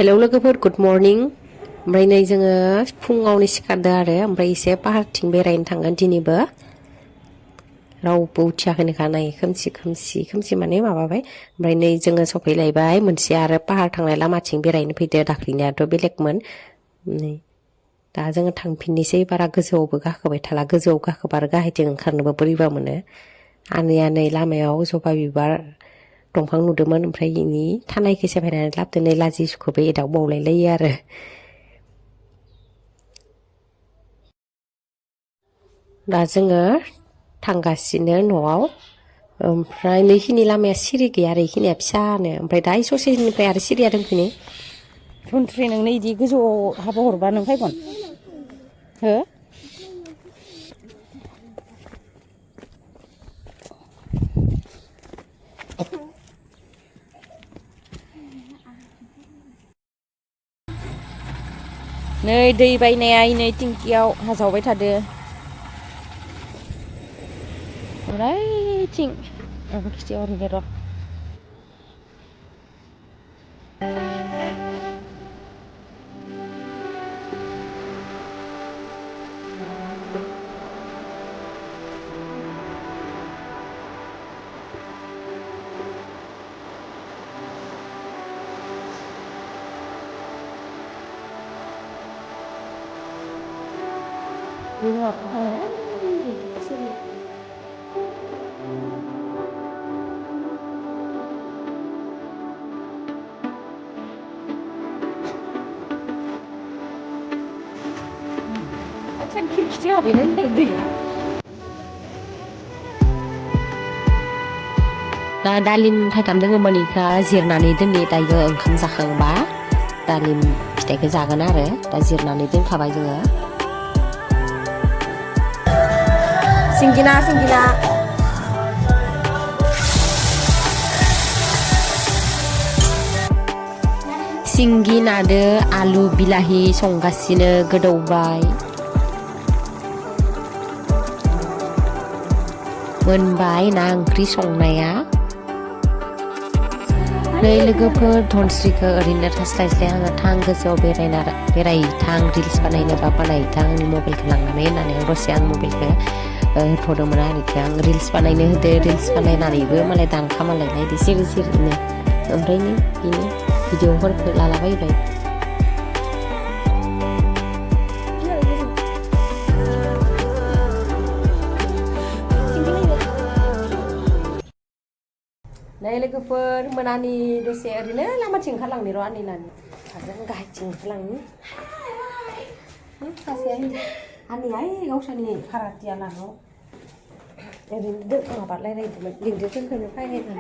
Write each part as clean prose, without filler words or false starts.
Hello लोगोफोर good morning ओमफ्राय नै जोङो फुङावनो सिखारदों आरो ओमफ्राय एसे पाहारथिं बेरायनो थांगोन दिनैबो रावबो उथियाखैनोखा नाय खोमसि माने माबाबाय ओमफ्राय नै जोङो सफैलायबाय मोनसे आरो पाहार थांनाय लामाथिं बेरायनो फैदो दाख्लिनियाथ' बेलेगमोन नै दा जोङो थांफिननोसै बारा गोजौआवबो गाखोबाय थाला गोजौआव गाखोबा आरो गाहायथिं ओंखारनोबो बोरैबा मोनो आनैया नै लामायाव जबा बिबार दंफां नुदोंमोन ओमफ्राय इनि थानायखौ सेफायनानै लाबोदों नै लाजि सुखोबो एदावबावलायलायो आरो दा जोङो थांगासिनो न'आव ओमफ्राय नैखिनि लामाया सिरि गैया आरो इखिनिया फिसानो ओमफ्राय दा ससेनिफ्राय आरो सिरिया दंफिनो धन्त्रि नोंनो इदि गोजौआव हाबा हरबा नों फैगोन हो नै दै बायनाया नै टिंकियाव हाजावबाय थादो ओरैथिं आं खिथियाव हरनि र' दा दालिम थाइथाम दङमोन इखौ जिरनानै दोननि दायो ओंखाम जाखांबा दालिम फिथाइखौ जागोन आरो दा जिरनानै दोनखाबाय जोङो सिंगिना सिंगि नादो आलु बिलाहि संगासिनो गोदौबाय मोनबाय ना ओंख्रि संनाया नै लोगोफोर धनस्रिखौ ओरैनो थास्लायस्लाय आङो थां गोजौआव बेरायथां रिल्स बानायनोबा बानायथां आंनि मबाइलखौ लांनानै होननानै आं दसे आं मबाइलखौ होथ'दोंमोन आरोखि आं रिल्स बानायनो होदो रिल्स बानायनानैबो मालाय दान खामायलायनाय बिदि सिरिनो ओमफ्राय नै बिनि भिडिअफोरखौ लालाबायबाय नै लोगोफोर मोनानि दसे ओरैनो लामाथिं ओंखारलांनि र' आनै लानि जों गाहायथिं ओंखारलांनि सासेया आनैया गावसानि भाराथिया लानाव ओरैनो माबा रायलायदोंमोन लिंदो जोंखौनो फैनायमोन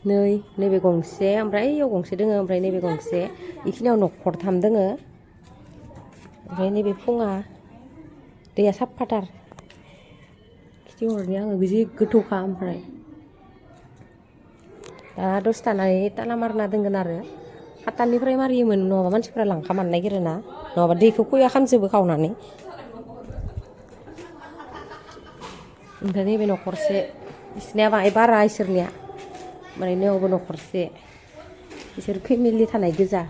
नै नैबे गंसे ओमफ्राय इयाव गंसे दोङो ओमफ्राय नैबे गंसे इखिनियाव न'खरथाम दोङो ओमफ्राय नैबे फुङा दैया साफाथार खिथिहरनि आङो जि गोथौखा ओमफ्राय दा दसे थानानै ताला मारना दोनगोन आरो 7टानिफ्राय मारियोमोन नङाबा मानसिफ्रा लांखामानो नागिरोना नङाबा दैखौ खया खालामजोबो खावनानै ओमफ्राय नैबे न'खरसे बिसोरनिया बाहाय बारा इसोरनिया ओमफ्राय नैयावबो न'खरसे बिसोर फेमिलि थानाय गोजा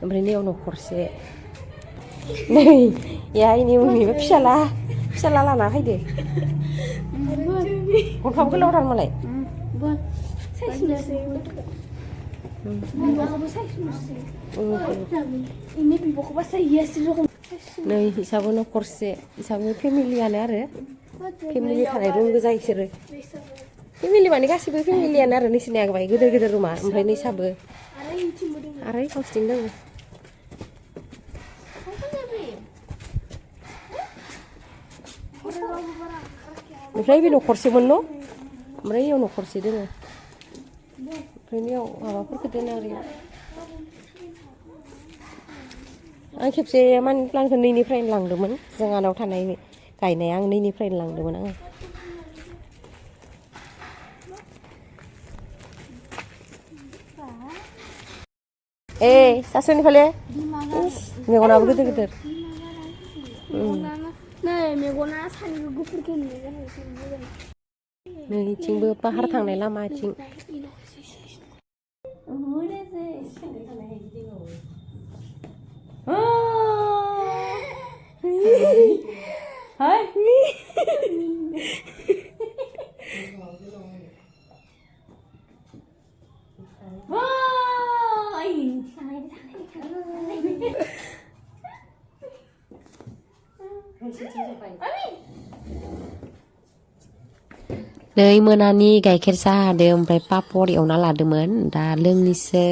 ओमफ्राय नैयाव न'खरसे नै इनि उननिबो फिसाला लाना फैदो गनफ्राबो गोलावथार मालाय नै हिसाबो न'खरसे हिसाबो फेमिलियानो आरो फेमिलि थानाय रुम गोजा इसोरो फेमिलि माने गासिबो फेमिलियानो आरो नोंसिनि आगबाय गिदिर रुमा ओमफ्राय नैसाबो आरो खावसेथिं दङ ओमफ्राय बे न'खरसेमोन न' ओमफ्राय इयाव न'खरसे दोङो ओमफ्राय इयाव माबाफोरखौ दोनो आरो आं खेबसे मानि प्लान्टखौ नैनिफ्रायनो लांदोंमोन जोंहानाव थानाय गायनाया आं नैनिफ्रायनो लांदोंमोन आङो सासेनि फाले मेगनाबो गिदिर मेगना सानैबो गुफुरखौ नुयो नैथिंबो पाहार थांनाय लामाथिं Hei. नै मोनानि गाइखेर साहा होदों ओमफ्राय पापर एवना लादोंमोन दा लोंनोसै